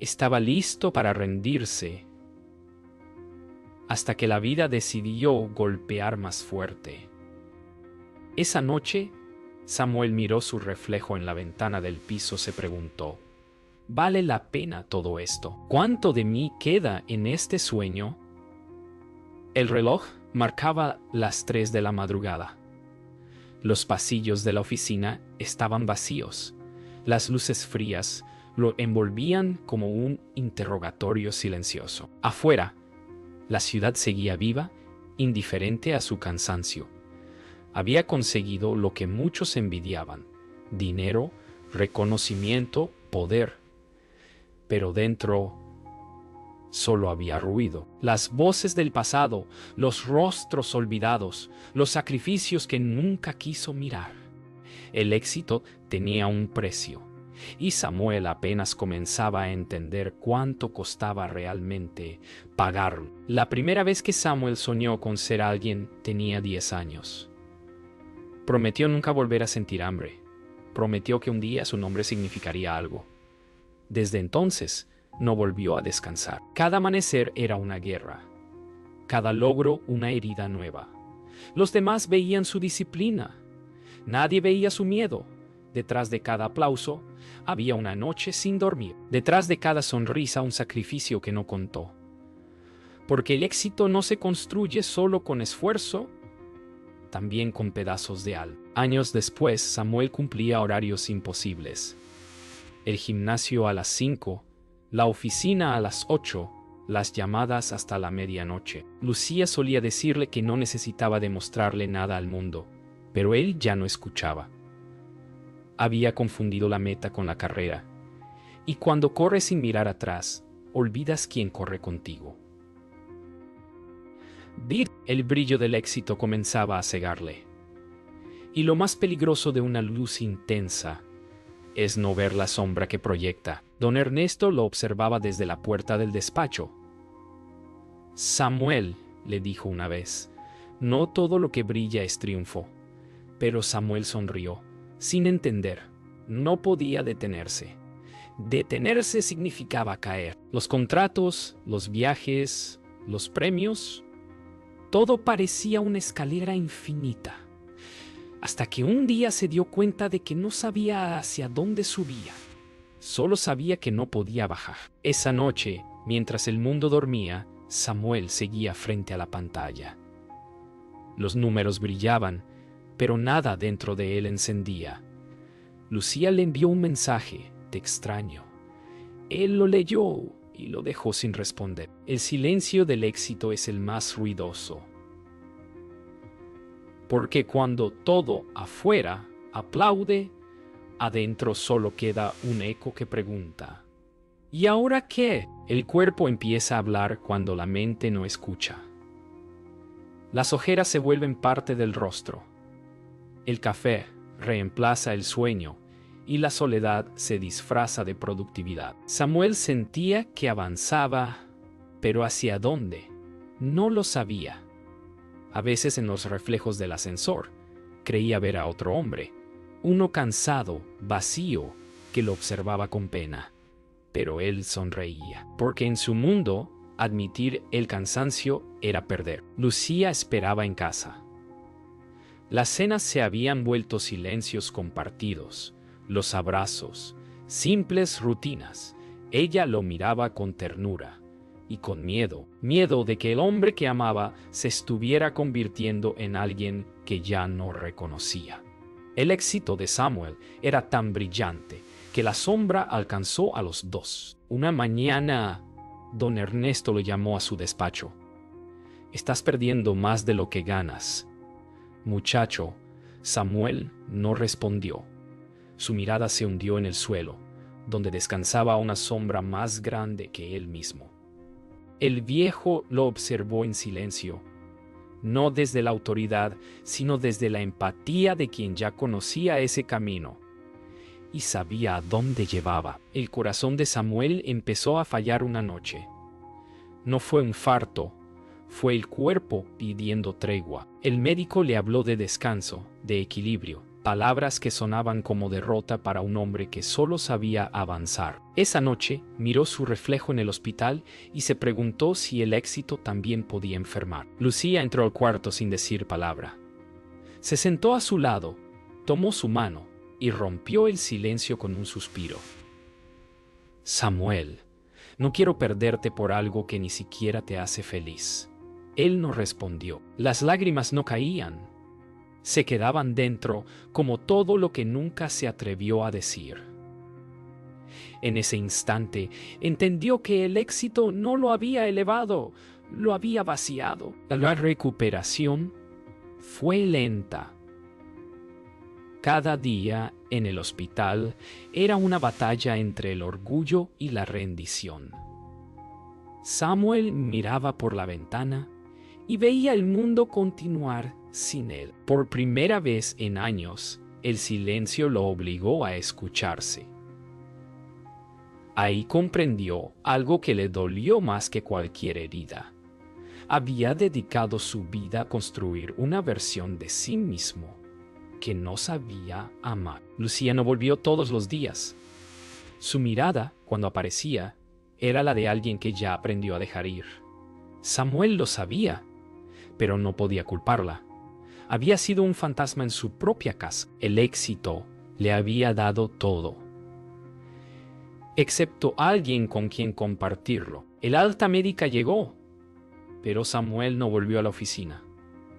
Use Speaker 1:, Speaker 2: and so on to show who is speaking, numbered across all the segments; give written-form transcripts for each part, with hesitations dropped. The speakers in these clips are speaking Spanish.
Speaker 1: Estaba listo para rendirse, hasta que la vida decidió golpear más fuerte. Esa noche, Samuel miró su reflejo en la ventana del piso. Se preguntó, ¿vale la pena todo esto? ¿Cuánto de mí queda en este sueño? El reloj marcaba las 3 de la madrugada. Los pasillos de la oficina estaban vacíos. Las luces frías lo envolvían como un interrogatorio silencioso. Afuera, la ciudad seguía viva, indiferente a su cansancio. Había conseguido lo que muchos envidiaban: dinero, reconocimiento, poder. Pero dentro solo había ruido. Las voces del pasado, los rostros olvidados, los sacrificios que nunca quiso mirar. El éxito tenía un precio, y Samuel apenas comenzaba a entender cuánto costaba realmente pagarlo. La primera vez que Samuel soñó con ser alguien tenía 10 años. Prometió nunca volver a sentir hambre. Prometió que un día su nombre significaría algo. Desde entonces, no volvió a descansar. Cada amanecer era una guerra. Cada logro una herida nueva. Los demás veían su disciplina. Nadie veía su miedo. Detrás de cada aplauso había una noche sin dormir. Detrás de cada sonrisa un sacrificio que no contó. Porque el éxito no se construye solo con esfuerzo, también con pedazos de alma. Años después, Samuel cumplía horarios imposibles. El gimnasio a las 5, la oficina a las 8, las llamadas hasta la medianoche. Lucía solía decirle que no necesitaba demostrarle nada al mundo, pero él ya no escuchaba. Había confundido la meta con la carrera, y cuando corres sin mirar atrás, olvidas quién corre contigo. El brillo del éxito comenzaba a cegarle. Y lo más peligroso de una luz intensa es no ver la sombra que proyecta. Don Ernesto lo observaba desde la puerta del despacho. Samuel, le dijo una vez, no todo lo que brilla es triunfo. Pero Samuel sonrió, sin entender. No podía detenerse. Detenerse significaba caer. Los contratos, los viajes, los premios, todo parecía una escalera infinita. Hasta que un día se dio cuenta de que no sabía hacia dónde subía. Solo sabía que no podía bajar. Esa noche, mientras el mundo dormía, Samuel seguía frente a la pantalla. Los números brillaban, pero nada dentro de él encendía. Lucía le envió un mensaje: te extraño. Él lo leyó y lo dejó sin responder. El silencio del éxito es el más ruidoso. Porque cuando todo afuera aplaude, adentro solo queda un eco que pregunta: ¿y ahora qué? El cuerpo empieza a hablar cuando la mente no escucha. Las ojeras se vuelven parte del rostro. El café reemplaza el sueño y la soledad se disfraza de productividad. Samuel sentía que avanzaba, pero ¿hacia dónde? No lo sabía. A veces en los reflejos del ascensor creía ver a otro hombre, uno cansado, vacío, que lo observaba con pena. Pero él sonreía, porque en su mundo admitir el cansancio era perder. Lucía esperaba en casa. Las cenas se habían vuelto silencios compartidos, los abrazos, simples rutinas. Ella lo miraba con ternura y con miedo de que el hombre que amaba se estuviera convirtiendo en alguien que ya no reconocía. El éxito de Samuel era tan brillante que la sombra alcanzó a los dos. Una mañana, don Ernesto lo llamó a su despacho. «Estás perdiendo más de lo que ganas, muchacho». Samuel no respondió. Su mirada se hundió en el suelo, donde descansaba una sombra más grande que él mismo. El viejo lo observó en silencio, no desde la autoridad, sino desde la empatía de quien ya conocía ese camino y sabía a dónde llevaba. El corazón de Samuel empezó a fallar una noche. No fue un infarto, fue el cuerpo pidiendo tregua. El médico le habló de descanso, de equilibrio, palabras que sonaban como derrota para un hombre que solo sabía avanzar. Esa noche miró su reflejo en el hospital y se preguntó si el éxito también podía enfermar. Lucía entró al cuarto sin decir palabra. Se sentó a su lado, tomó su mano y rompió el silencio con un suspiro. Samuel, no quiero perderte por algo que ni siquiera te hace feliz. Él no respondió. Las lágrimas no caían. Se quedaban dentro como todo lo que nunca se atrevió a decir. En ese instante entendió que el éxito no lo había elevado, lo había vaciado. La recuperación fue lenta. Cada día en el hospital era una batalla entre el orgullo y la rendición. Samuel miraba por la ventana y veía el mundo continuar sin él. Por primera vez en años, el silencio lo obligó a escucharse. Ahí comprendió algo que le dolió más que cualquier herida. Había dedicado su vida a construir una versión de sí mismo que no sabía amar. Lucía no volvió todos los días. Su mirada, cuando aparecía, era la de alguien que ya aprendió a dejar ir. Samuel lo sabía, pero no podía culparla. Había sido un fantasma en su propia casa. El éxito le había dado todo, excepto alguien con quien compartirlo. El alta médica llegó, pero Samuel no volvió a la oficina.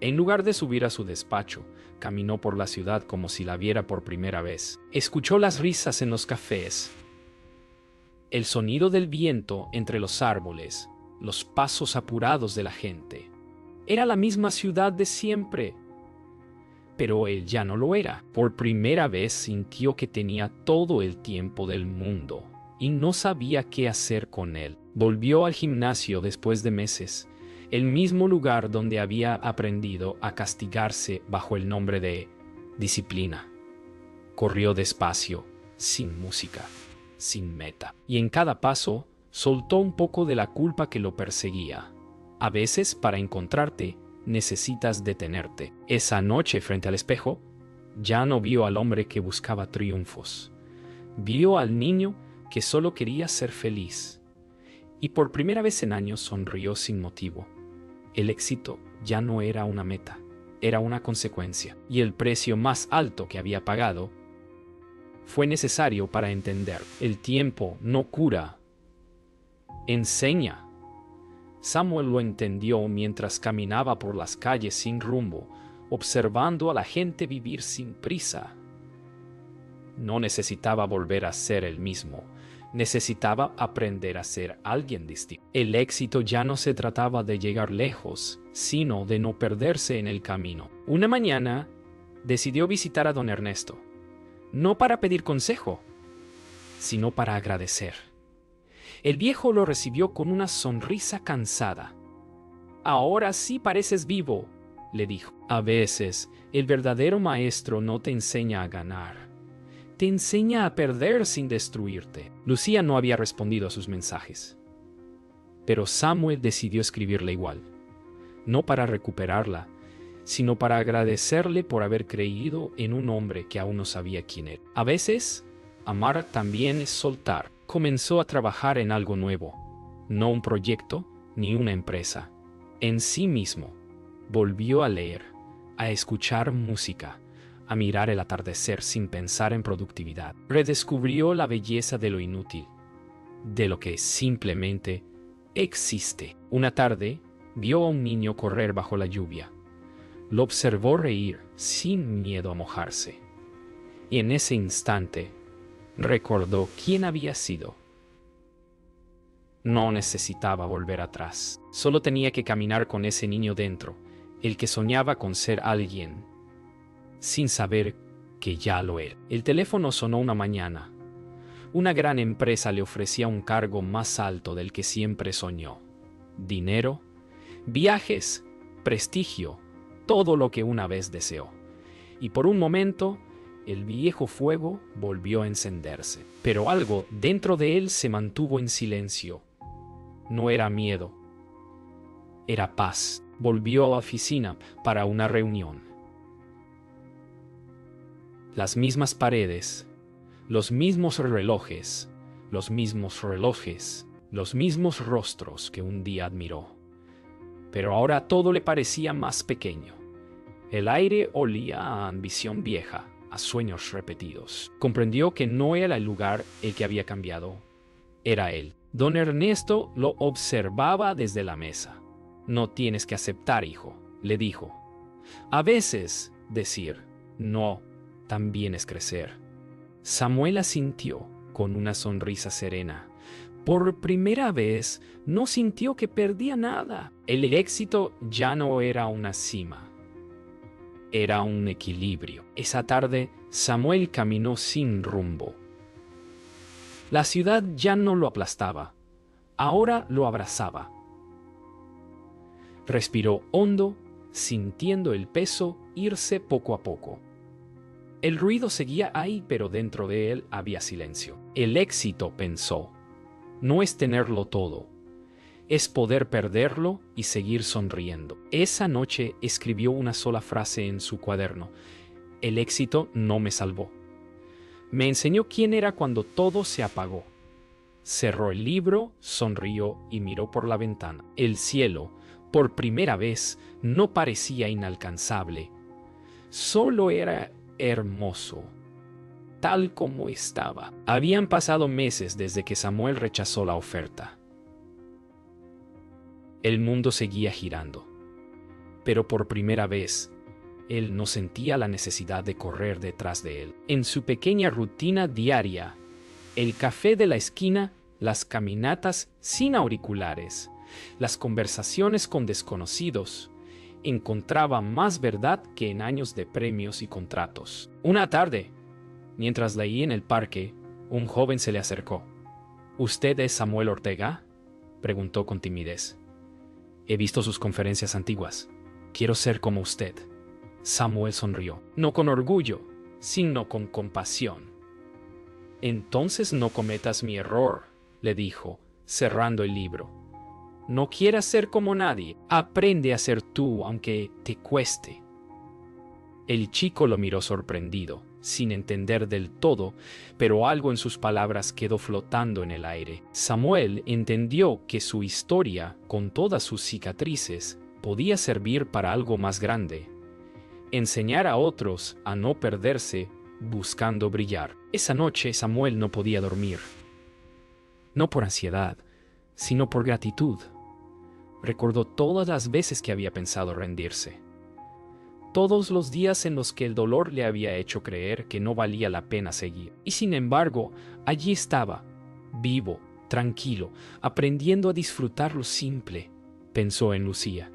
Speaker 1: En lugar de subir a su despacho, caminó por la ciudad como si la viera por primera vez. Escuchó las risas en los cafés, el sonido del viento entre los árboles, los pasos apurados de la gente. Era la misma ciudad de siempre, pero él ya no lo era. Por primera vez sintió que tenía todo el tiempo del mundo y no sabía qué hacer con él. Volvió al gimnasio después de meses, el mismo lugar donde había aprendido a castigarse bajo el nombre de disciplina. Corrió despacio, sin música, sin meta, y en cada paso soltó un poco de la culpa que lo perseguía. A veces, para encontrarte, necesitas detenerte. Esa noche, frente al espejo, ya no vio al hombre que buscaba triunfos. Vio al niño que solo quería ser feliz. Y por primera vez en años sonrió sin motivo. El éxito ya no era una meta, era una consecuencia. Y el precio más alto que había pagado fue necesario para entender. El tiempo no cura, enseña. Samuel lo entendió mientras caminaba por las calles sin rumbo, observando a la gente vivir sin prisa. No necesitaba volver a ser el mismo, necesitaba aprender a ser alguien distinto. El éxito ya no se trataba de llegar lejos, sino de no perderse en el camino. Una mañana decidió visitar a don Ernesto, no para pedir consejo, sino para agradecer. El viejo lo recibió con una sonrisa cansada. «Ahora sí pareces vivo», le dijo. «A veces, el verdadero maestro no te enseña a ganar. Te enseña a perder sin destruirte». Lucía no había respondido a sus mensajes. Pero Samuel decidió escribirle igual. No para recuperarla, sino para agradecerle por haber creído en un hombre que aún no sabía quién era. A veces, amar también es soltar. Comenzó a trabajar en algo nuevo, no un proyecto ni una empresa. En sí mismo, volvió a leer, a escuchar música, a mirar el atardecer sin pensar en productividad. Redescubrió la belleza de lo inútil, de lo que simplemente existe. Una tarde, vio a un niño correr bajo la lluvia. Lo observó reír sin miedo a mojarse. Y en ese instante, recordó quién había sido. No necesitaba volver atrás. Solo tenía que caminar con ese niño dentro, el que soñaba con ser alguien, sin saber que ya lo era. El teléfono sonó una mañana. Una gran empresa le ofrecía un cargo más alto del que siempre soñó. Dinero, viajes, prestigio, todo lo que una vez deseó. Y por un momento, el viejo fuego volvió a encenderse. Pero algo dentro de él se mantuvo en silencio. No era miedo, era paz. Volvió a la oficina para una reunión. Las mismas paredes, los mismos relojes, los mismos relojes, los mismos rostros que un día admiró. Pero ahora todo le parecía más pequeño. El aire olía a ambición vieja, a sueños repetidos. Comprendió que no era el lugar el que había cambiado, era él. Don Ernesto lo observaba desde la mesa. No tienes que aceptar, hijo, le dijo. A veces, decir no también es crecer. Samuel asintió con una sonrisa serena. Por primera vez no sintió que perdía nada. El éxito ya no era una cima, era un equilibrio. Esa tarde, Samuel caminó sin rumbo. La ciudad ya no lo aplastaba, ahora lo abrazaba. Respiró hondo, sintiendo el peso irse poco a poco. El ruido seguía ahí, pero dentro de él había silencio. El éxito, pensó, no es tenerlo todo, es poder perderlo y seguir sonriendo. Esa noche escribió una sola frase en su cuaderno: el éxito no me salvó. Me enseñó quién era cuando todo se apagó. Cerró el libro, sonrió y miró por la ventana. El cielo, por primera vez, no parecía inalcanzable. Solo era hermoso, tal como estaba. Habían pasado meses desde que Samuel rechazó la oferta. El mundo seguía girando, pero por primera vez, él no sentía la necesidad de correr detrás de él. En su pequeña rutina diaria, el café de la esquina, las caminatas sin auriculares, las conversaciones con desconocidos, encontraba más verdad que en años de premios y contratos. Una tarde, mientras leía en el parque, un joven se le acercó. ¿Usted es Samuel Ortega?, preguntó con timidez. He visto sus conferencias antiguas. Quiero ser como usted. Samuel sonrió, no con orgullo, sino con compasión. Entonces no cometas mi error, le dijo, cerrando el libro. No quieras ser como nadie. Aprende a ser tú, aunque te cueste. El chico lo miró sorprendido, sin entender del todo, pero algo en sus palabras quedó flotando en el aire. Samuel entendió que su historia, con todas sus cicatrices, podía servir para algo más grande: enseñar a otros a no perderse buscando brillar. Esa noche Samuel no podía dormir. No por ansiedad, sino por gratitud. Recordó todas las veces que había pensado rendirse. Todos los días en los que el dolor le había hecho creer que no valía la pena seguir. Y sin embargo, allí estaba, vivo, tranquilo, aprendiendo a disfrutar lo simple. Pensó en Lucía.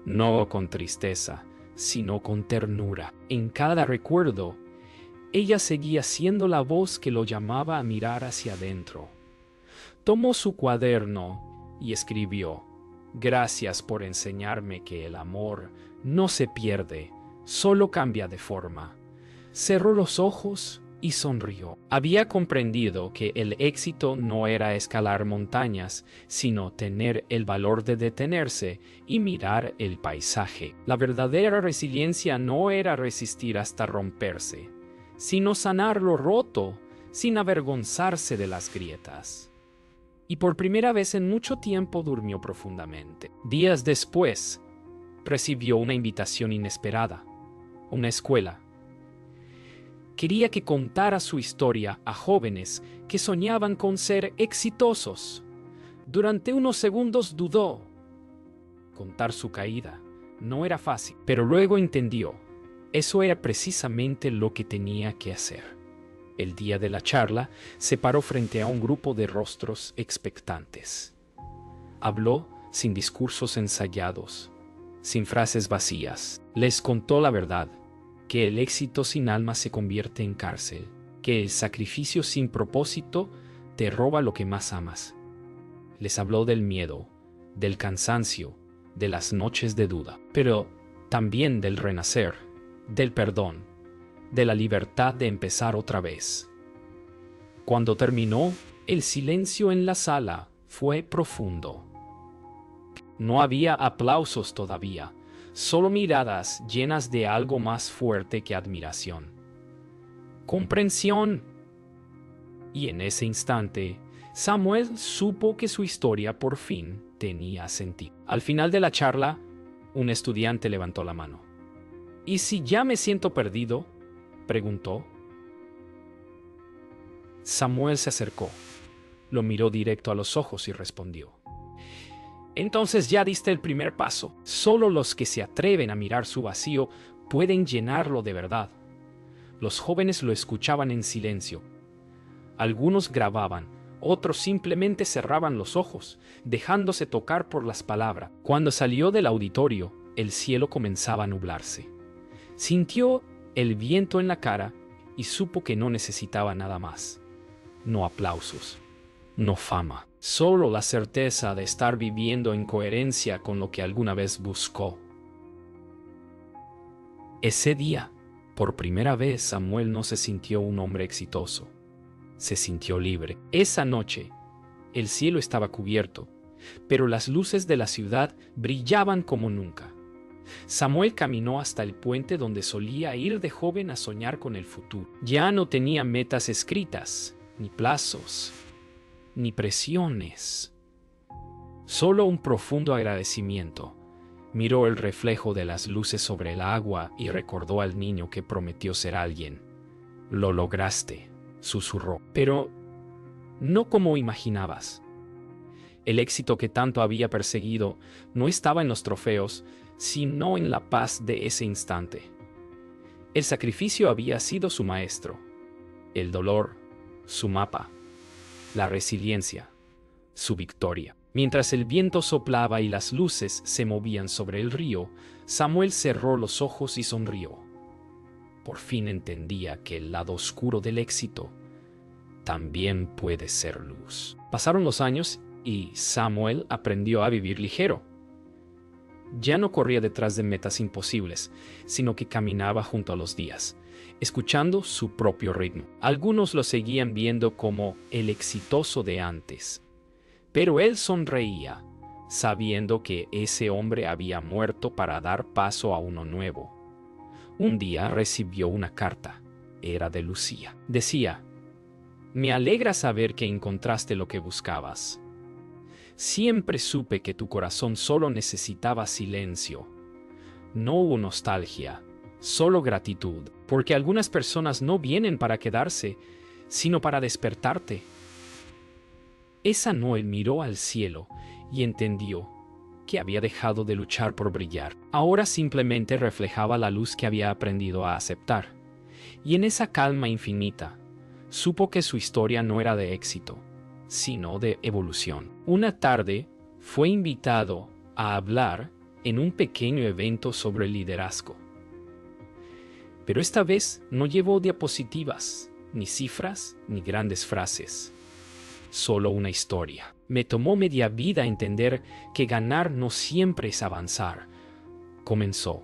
Speaker 1: No con tristeza, sino con ternura. En cada recuerdo, ella seguía siendo la voz que lo llamaba a mirar hacia adentro. Tomó su cuaderno y escribió: gracias por enseñarme que el amor no se pierde, solo cambia de forma. Cerró los ojos y sonrió. Había comprendido que el éxito no era escalar montañas, sino tener el valor de detenerse y mirar el paisaje. La verdadera resiliencia no era resistir hasta romperse, sino sanar lo roto sin avergonzarse de las grietas. Y por primera vez en mucho tiempo durmió profundamente. Días después, recibió una invitación inesperada. Una escuela quería que contara su historia a jóvenes que soñaban con ser exitosos. Durante unos segundos dudó. Contar su caída no era fácil, pero luego entendió. Eso era precisamente lo que tenía que hacer. El día de la charla, se paró frente a un grupo de rostros expectantes. Habló sin discursos ensayados, sin frases vacías. Les contó la verdad: que el éxito sin alma se convierte en cárcel, que el sacrificio sin propósito te roba lo que más amas. Les habló del miedo, del cansancio, de las noches de duda, pero también del renacer, del perdón, de la libertad de empezar otra vez. Cuando terminó, el silencio en la sala fue profundo. No había aplausos todavía, solo miradas llenas de algo más fuerte que admiración. comprensión. Y en ese instante, Samuel supo que su historia por fin tenía sentido. Al final de la charla, un estudiante levantó la mano. ¿Y si ya me siento perdido?, preguntó. Samuel se acercó, lo miró directo a los ojos y respondió: entonces ya diste el primer paso. Solo los que se atreven a mirar su vacío pueden llenarlo de verdad. Los jóvenes lo escuchaban en silencio. Algunos grababan, otros simplemente cerraban los ojos, dejándose tocar por las palabras. Cuando salió del auditorio, el cielo comenzaba a nublarse. Sintió el viento en la cara y supo que no necesitaba nada más. No aplausos, no fama, solo la certeza de estar viviendo en coherencia con lo que alguna vez buscó. Ese día, por primera vez, Samuel no se sintió un hombre exitoso. Se sintió libre. Esa noche, el cielo estaba cubierto, pero las luces de la ciudad brillaban como nunca. Samuel caminó hasta el puente donde solía ir de joven a soñar con el futuro. Ya no tenía metas escritas, ni plazos, ni presiones. Solo un profundo agradecimiento. Miró el reflejo de las luces sobre el agua y recordó al niño que prometió ser alguien. Lo lograste, susurró, pero no como imaginabas. El éxito que tanto había perseguido no estaba en los trofeos, sino en la paz de ese instante. El sacrificio había sido su maestro, el dolor, su mapa, la resiliencia, su victoria. Mientras el viento soplaba y las luces se movían sobre el río, Samuel cerró los ojos y sonrió. Por fin entendía que el lado oscuro del éxito también puede ser luz. Pasaron los años y Samuel aprendió a vivir ligero. Ya no corría detrás de metas imposibles, sino que caminaba junto a los días, escuchando su propio ritmo. Algunos lo seguían viendo como el exitoso de antes, pero él sonreía, sabiendo que ese hombre había muerto para dar paso a uno nuevo. Un día recibió una carta. Era de Lucía. Decía: me alegra saber que encontraste lo que buscabas. Siempre supe que tu corazón solo necesitaba silencio. No hubo nostalgia, solo gratitud, porque algunas personas no vienen para quedarse, sino para despertarte. Esa noche miró al cielo y entendió que había dejado de luchar por brillar. Ahora simplemente reflejaba la luz que había aprendido a aceptar. Y en esa calma infinita, supo que su historia no era de éxito, sino de evolución. Una tarde fue invitado a hablar en un pequeño evento sobre liderazgo. Pero esta vez no llevó diapositivas, ni cifras, ni grandes frases. Solo una historia. Me tomó media vida entender que ganar no siempre es avanzar. Comenzó.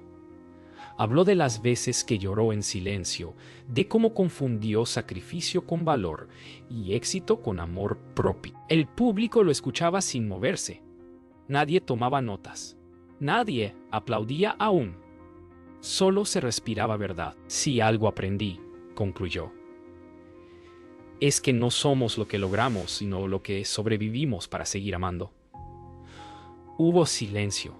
Speaker 1: Habló de las veces que lloró en silencio, de cómo confundió sacrificio con valor y éxito con amor propio. El público lo escuchaba sin moverse. Nadie tomaba notas. Nadie aplaudía aún. Solo se respiraba verdad. Si algo aprendí, concluyó, es que no somos lo que logramos, sino lo que sobrevivimos para seguir amando. Hubo silencio.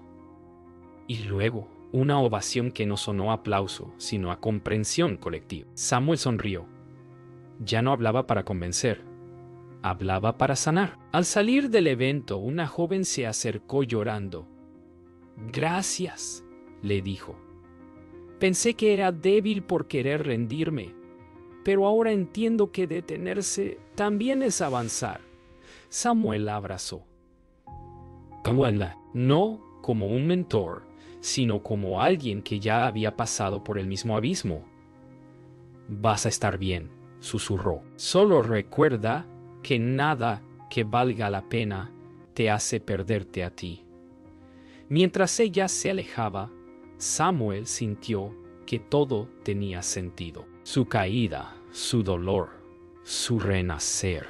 Speaker 1: Y luego una ovación que no sonó a aplauso, sino a comprensión colectiva. Samuel sonrió. Ya no hablaba para convencer, hablaba para sanar. Al salir del evento, una joven se acercó llorando. Gracias, le dijo. Pensé que era débil por querer rendirme, pero ahora entiendo que detenerse también es avanzar. Samuel la abrazó. No como un mentor, sino como alguien que ya había pasado por el mismo abismo. Vas a estar bien, susurró. Solo recuerda que nada que valga la pena te hace perderte a ti. Mientras ella se alejaba, Samuel sintió que todo tenía sentido. Su caída, su dolor, su renacer.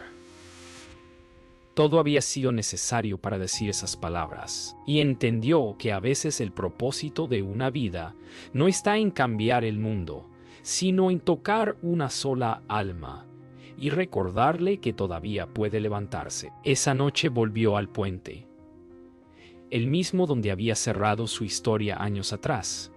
Speaker 1: Todo había sido necesario para decir esas palabras, y entendió que a veces el propósito de una vida no está en cambiar el mundo, sino en tocar una sola alma y recordarle que todavía puede levantarse. Esa noche volvió al puente, el mismo donde había cerrado su historia años atrás.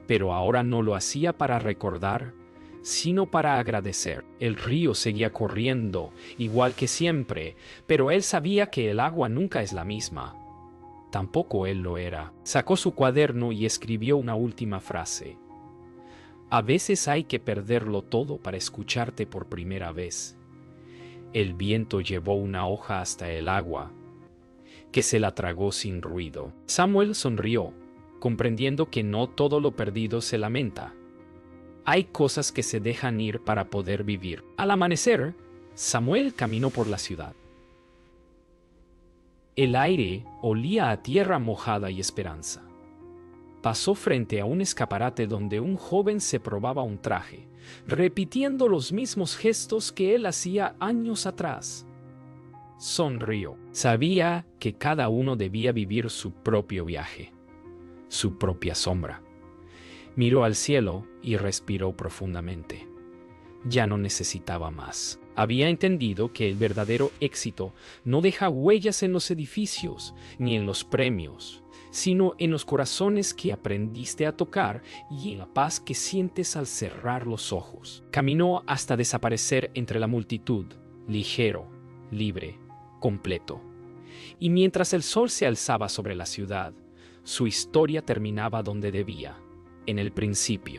Speaker 1: Pero ahora no lo hacía para recordar, sino para agradecer. El río seguía corriendo, igual que siempre, pero él sabía que el agua nunca es la misma. Tampoco él lo era. Sacó su cuaderno y escribió una última frase. A veces hay que perderlo todo para escucharte por primera vez. El viento llevó una hoja hasta el agua, que se la tragó sin ruido. Samuel sonrió, comprendiendo que no todo lo perdido se lamenta. Hay cosas que se dejan ir para poder vivir. Al amanecer, Samuel caminó por la ciudad. El aire olía a tierra mojada y esperanza. Pasó frente a un escaparate donde un joven se probaba un traje, repitiendo los mismos gestos que él hacía años atrás. Sonrió. Sabía que cada uno debía vivir su propio viaje, su propia sombra. Miró al cielo y respiró profundamente. Ya no necesitaba más. Había entendido que el verdadero éxito no deja huellas en los edificios ni en los premios, sino en los corazones que aprendiste a tocar y en la paz que sientes al cerrar los ojos. Caminó hasta desaparecer entre la multitud, ligero, libre, completo. Y mientras el sol se alzaba sobre la ciudad, su historia terminaba donde debía, en el principio.